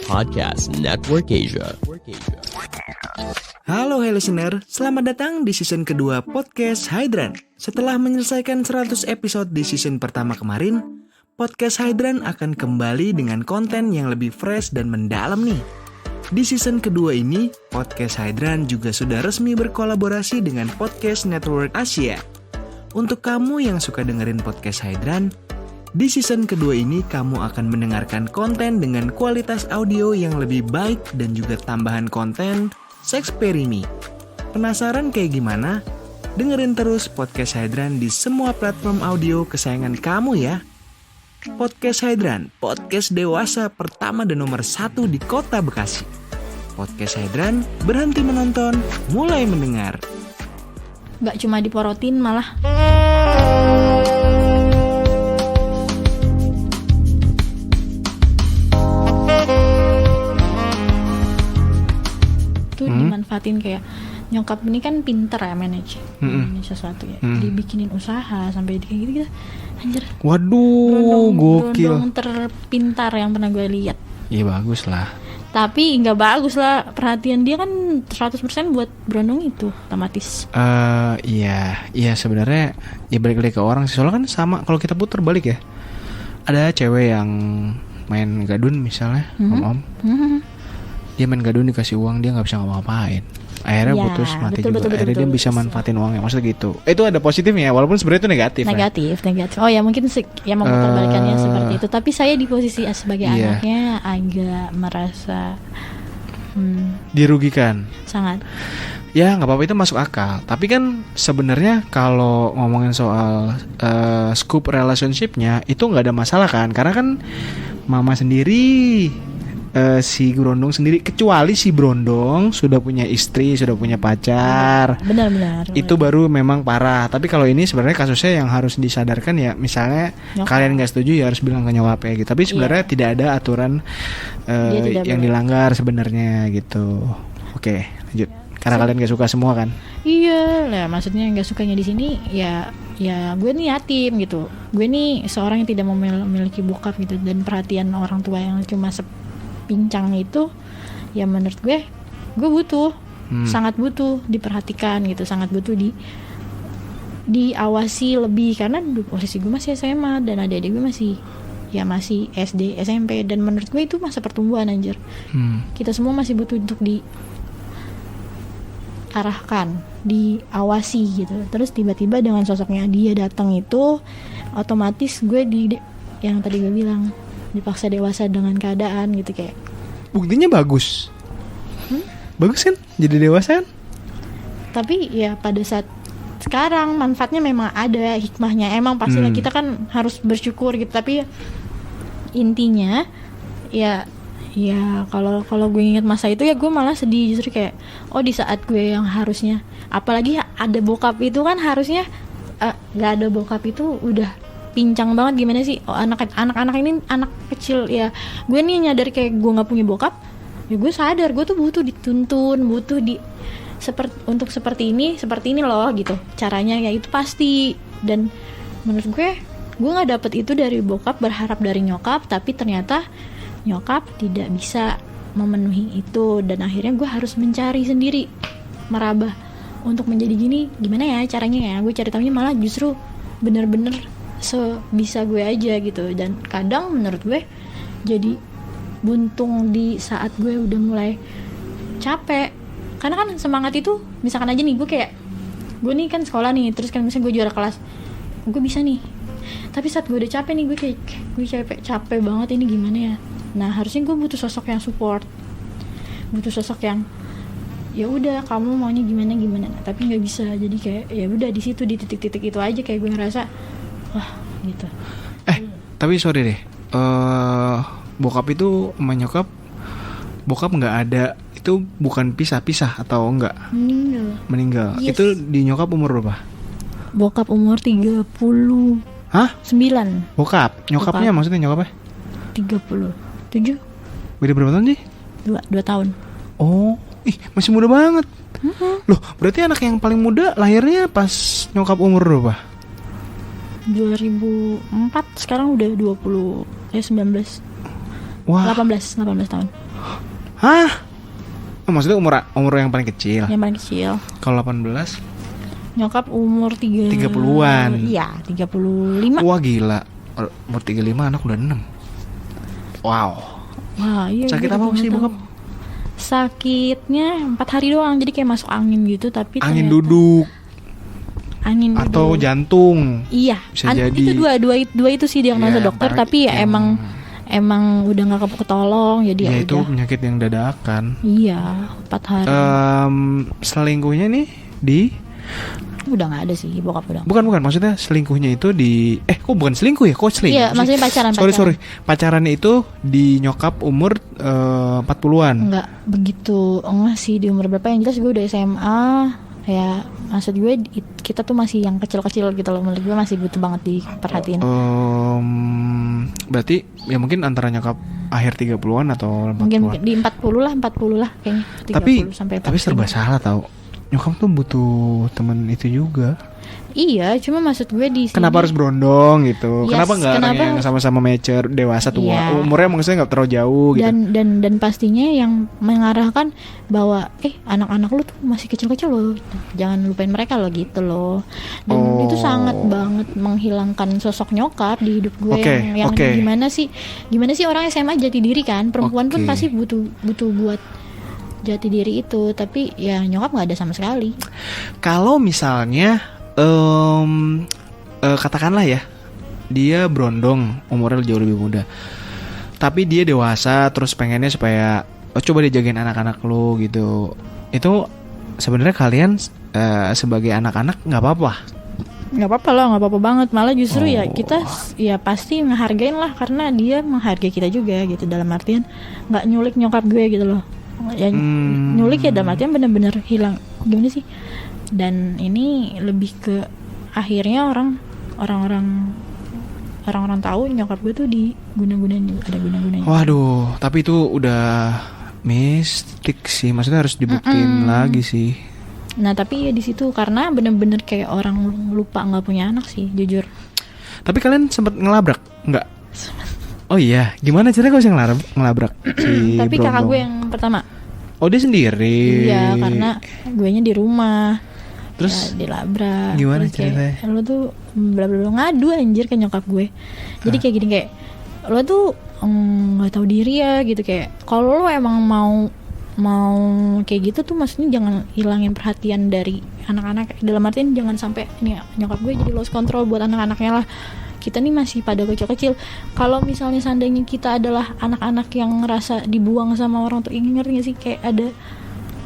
Podcast Network Asia. Halo listener, selamat datang di season kedua podcast Hydran. Setelah menyelesaikan 100 episode di season pertama kemarin, podcast Hydran akan kembali dengan konten yang lebih fresh dan mendalam nih. Di season kedua ini, podcast Hydran juga sudah resmi berkolaborasi dengan Podcast Network Asia. Untuk kamu yang suka dengerin podcast Hydran, di season kedua ini kamu akan mendengarkan konten dengan kualitas audio yang lebih baik dan juga tambahan konten Sexperimi. Penasaran kayak gimana? Dengerin terus podcast Hydran di semua platform audio kesayangan kamu ya. Podcast Hydran, podcast dewasa pertama dan nomor 1 di kota Bekasi. Podcast Hydran, berhenti menonton, mulai mendengar. Gak cuma diporotin malah. Tuh dimanfaatin kayak nyokap ini kan pinter ya manage sesuatu ya. Dibikinin usaha sampai kayak gitu-gitu. Anjir. Waduh, gokil. Berondong terpintar yang pernah gue lihat. Iya bagus lah. Tapi nggak bagus lah, perhatian dia kan 100% buat berondong itu otomatis. Iya sebenarnya ya balik lagi ke orang sih. Soalnya kan sama kalau kita putar balik ya. Ada cewek yang main gadun misalnya, om. Dia main gadun dikasih uang, dia nggak bisa ngapa-ngapain. Akhirnya Ya, putus mati betul, juga. betul, Akhirnya dia bisa manfaatin uangnya. Maksudnya gitu. Itu ada positifnya walaupun sebenarnya itu negatif. Negatif. Oh ya mungkin ya memutarbalikannya seperti itu. Tapi saya di posisi sebagai anaknya agak merasa dirugikan. sangat. Ya nggak apa-apa, itu masuk akal. Tapi kan sebenarnya kalau ngomongin soal scope relationshipnya itu nggak ada masalah kan? Karena kan mama sendiri, si Brondong sendiri, kecuali si Brondong sudah punya istri, sudah punya pacar. Benar. Itu baru memang parah. Tapi kalau ini sebenarnya kasusnya yang harus disadarkan ya, misalnya Nyokap. kalian nggak setuju ya harus bilang ke nyokap ya gitu. Tapi sebenarnya tidak ada aturan tidak yang boleh dilanggar sebenarnya gitu. Oke, lanjut. Karena kalian nggak suka semua kan? Iya lah, maksudnya nggak sukanya di sini ya gue nih yatim gitu. Gue nih seorang yang tidak memiliki bokap gitu, dan perhatian orang tua yang cuma pincang itu ya menurut gue butuh, sangat butuh diperhatikan gitu, sangat butuh diawasi lebih, karena posisi gue masih SMA dan adik-adik gue masih SD, SMP, dan menurut gue itu masa pertumbuhan anjir. Kita semua masih butuh untuk diarahkan, diawasi gitu. Terus tiba-tiba dengan sosoknya dia datang itu otomatis gue yang tadi gue bilang dipaksa dewasa dengan keadaan gitu kayak. Buktinya bagus. Bagus kan? Jadi dewasa kan? Tapi ya pada saat sekarang manfaatnya memang ada hikmahnya. Emang pastilah kita kan harus bersyukur gitu. Tapi intinya ya kalau gue ingat masa itu ya gue malah sedih justru kayak di saat gue yang harusnya, apalagi ada bokap itu kan harusnya nggak ada bokap itu udah pincang banget. Gimana sih anak-anak ini anak kecil ya, gue nih nyadar kayak gue nggak punya bokap ya, gue sadar gue tuh butuh dituntun, butuh untuk seperti ini loh gitu caranya ya, itu pasti. Dan menurut gue nggak dapet itu dari bokap, berharap dari nyokap, tapi ternyata nyokap tidak bisa memenuhi itu, dan akhirnya gue harus mencari sendiri, meraba untuk menjadi gini gimana ya caranya ya. Gue cari tahunya malah justru bener-bener sebisa gue aja gitu. Dan kadang menurut gue jadi buntung di saat gue udah mulai capek, karena kan semangat itu misalkan aja nih gue nih kan sekolah nih, terus kan misalnya gue juara kelas, gue bisa nih, tapi saat gue udah capek nih gue capek banget, ini gimana ya. Nah harusnya gue butuh sosok yang support, butuh sosok yang ya udah kamu maunya gimana, tapi nggak bisa. Jadi kayak ya udah di situ, di titik-titik itu aja kayak gue ngerasa wah gitu. Tapi sorry deh, bokap itu menyokap, bokap nggak ada, itu bukan pisah atau enggak? Meninggal. Yes. Itu di nyokap umur berapa? Bokap umur 39. Hah? Bokap? Nyokapnya maksudnya nyokapnya? 37. Beda berapa tahun sih? 2 tahun. Oh, masih muda banget. Loh, berarti anak yang paling muda lahirnya pas nyokap umur berapa? 2004, sekarang udah 19. Wah. 18 tahun. Hah? Oh, maksudnya umur yang paling kecil. Yang paling kecil. Kalau 18? Nyokap umur 30-an. Iya, 35. Wah, gila. Umur 35 anak udah 6. Wow. Wah, iya. Sakit gue apa juga sih, nggak bokap? tahu. Sakitnya 4 hari doang, jadi kayak masuk angin gitu, tapi Angin ternyata- duduk angin atau duduk. jantung. Iya, Bisa jadi. itu dua itu sih diagnosa Iya, dokter, apalagi tapi ya yang- emang udah nggak ketolong, jadi Ya ya itu udah. penyakit yang dadakan. Iya, 4 hari. Selingkuhnya nih di Udah nggak ada sih, bokap udah. bukan maksudnya selingkuhnya itu di kok bukan selingkuh ya, kok selingkuh Iya, sih? maksudnya pacaran. Sorry pacarannya itu di nyokap umur 40-an. Enggak begitu enggak sih di umur berapa, yang jelas gue udah SMA. Ya maksud gue kita tuh masih yang kecil-kecil gitu loh, menurut gue masih butuh banget diperhatiin. Berarti ya mungkin antara nyokap akhir 30-an atau 40-an. Mungkin di 40 lah kayaknya. 30 Tapi sampai 40. tapi serba salah tau. Nyokap tuh butuh temen itu juga. Iya, cuma maksud gue di sini. Kenapa harus berondong gitu? Yes, Kenapa nggak orang yang sama-sama mature, dewasa, tua? Iya. Umurnya maksudnya nggak terlalu jauh gitu. Dan pastinya yang mengarahkan bahwa anak-anak lu tuh masih kecil-kecil loh, jangan lupain mereka loh gitu loh. Dan itu sangat banget menghilangkan sosok nyokap di hidup gue. Yang gimana sih orang SMA jati diri kan, perempuan pun pasti butuh buat jati diri itu, tapi ya nyokap nggak ada sama sekali. Kalau misalnya katakanlah ya, dia berondong, umurnya jauh lebih muda, tapi dia dewasa, terus pengennya supaya coba dia jagain anak-anak lo gitu. Itu sebenarnya kalian sebagai anak-anak nggak apa-apa? Nggak apa-apa loh, nggak apa-apa banget. Malah justru ya kita ya pasti ngehargain lah, karena dia menghargai kita juga gitu, dalam artian nggak nyulik nyokap gue gitu loh. Ya nyulik ya dalam artian bener-bener hilang, gimana sih? Dan ini lebih ke akhirnya orang-orang tahu nyokap gue tuh diguna-gunain, ada guna-gunanya. Waduh, tapi itu udah mistik sih, maksudnya harus dibuktiin lagi sih. Nah tapi ya di situ karena bener-bener kayak orang lupa nggak punya anak sih, jujur. Tapi kalian sempat ngelabrak nggak? Oh iya, gimana caranya kau bisa ngelabrak si Tapi Brondong? kakak gue yang pertama. Oh, dia sendiri. Iya, karena guenya di rumah. Terus ya, dilabrak. gimana Terus kayak, ceritanya? lo tuh bla-bla ngadu anjir ke nyokap gue. Jadi kayak gini, kayak lo tuh nggak tahu diri ya gitu, kayak kalau lo emang mau kayak gitu tuh maksudnya jangan hilangin perhatian dari anak-anak, dalam artian jangan sampai ini nyokap gue jadi lost control buat anak-anaknya lah. Kita nih masih pada kecil-kecil. Kalau misalnya seandainya kita adalah anak-anak yang ngerasa dibuang sama orang tuh, ngerti gak sih, kayak ada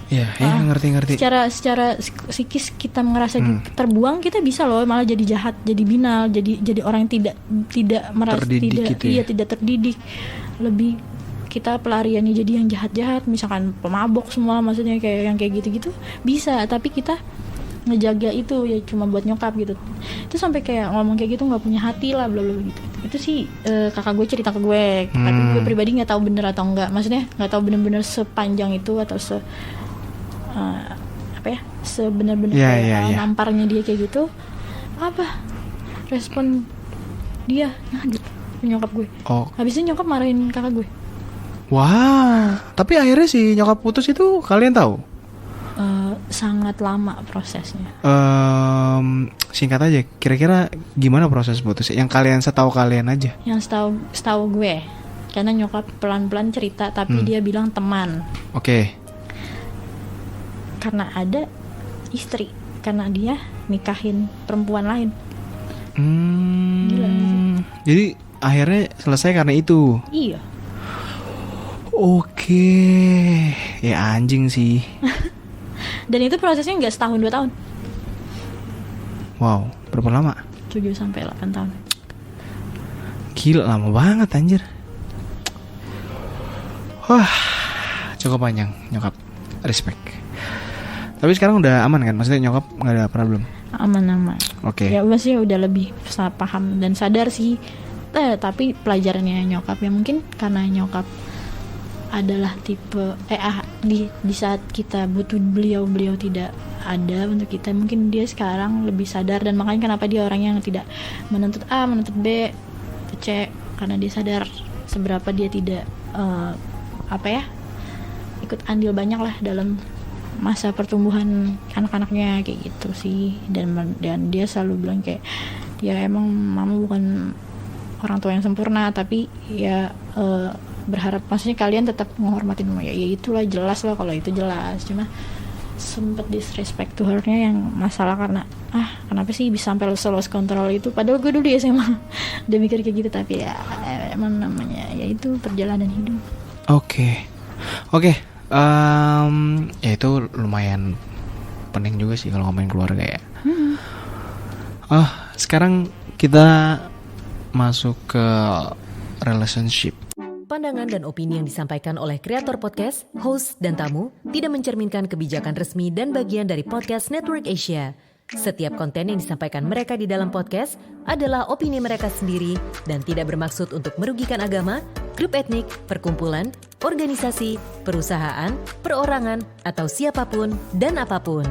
Iya, ngerti. secara psikis kita ngerasa terbuang, kita bisa loh malah jadi jahat, jadi binal, jadi orang yang tidak merasa terdidik gitu ya? tidak terdidik. Lebih kita pelariannya jadi yang jahat-jahat, misalkan pemabok semua, maksudnya kayak yang kayak gitu-gitu bisa, tapi kita ngejaga itu ya cuma buat nyokap gitu. Itu sampai kayak ngomong kayak gitu nggak punya hati lah, bla bla gitu. Itu sih kakak gue cerita ke gue, tapi gue pribadi nggak tahu bener atau enggak, maksudnya nggak tahu bener-bener sepanjang itu atau sebenar-benar namparnya dia kayak gitu. Apa respon dia ngadu nyokap gue? Habisnya nyokap marahin kakak gue. Wah, tapi akhirnya si nyokap putus itu kalian tahu? Sangat lama prosesnya. Singkat aja, kira-kira gimana proses putus? Yang kalian setahu kalian aja? Yang setahu gue, karena nyokap pelan-pelan cerita, tapi dia bilang teman. Oke. Karena ada istri, karena dia nikahin perempuan lain. Gila sih. Jadi akhirnya selesai karena itu. Iya. Oke, ya anjing sih. Dan itu prosesnya nggak setahun 2 tahun. Wow, berapa lama? 7-8 tahun. Gila, lama banget anjir. Wah, cukup panjang nyokap. Respect. Tapi sekarang udah aman kan? Maksudnya nyokap nggak ada problem? Aman-aman. Oke. Ya sih udah lebih paham dan sadar sih. Tapi pelajarannya nyokap ya mungkin karena nyokap adalah tipe di saat kita butuh beliau tidak ada untuk kita, mungkin dia sekarang lebih sadar, dan makanya kenapa dia orang yang tidak menuntut A, menuntut B, C, karena dia sadar seberapa dia tidak ikut andil banyak lah dalam masa pertumbuhan anak-anaknya kayak gitu sih. Dan dia selalu bilang kayak ya emang mama bukan orang tua yang sempurna, tapi ya berharap maksudnya kalian tetap menghormatin mama. Ya itulah jelas lah kalau itu jelas, cuma sempet disrespect to her-nya yang masalah karena kenapa sih bisa sampai lost control itu, padahal gue dulu ya SMA udah mikir kayak gitu. Tapi ya emang namanya ya itu perjalanan hidup. Oke. Ya itu lumayan penting juga sih kalau ngomongin keluarga ya. Sekarang kita masuk ke relationship. Pandangan dan opini yang disampaikan oleh kreator podcast, host, dan tamu tidak mencerminkan kebijakan resmi dan bagian dari Podcast Network Asia. Setiap konten yang disampaikan mereka di dalam podcast adalah opini mereka sendiri dan tidak bermaksud untuk merugikan agama, grup etnik, perkumpulan, organisasi, perusahaan, perorangan, atau siapapun dan apapun.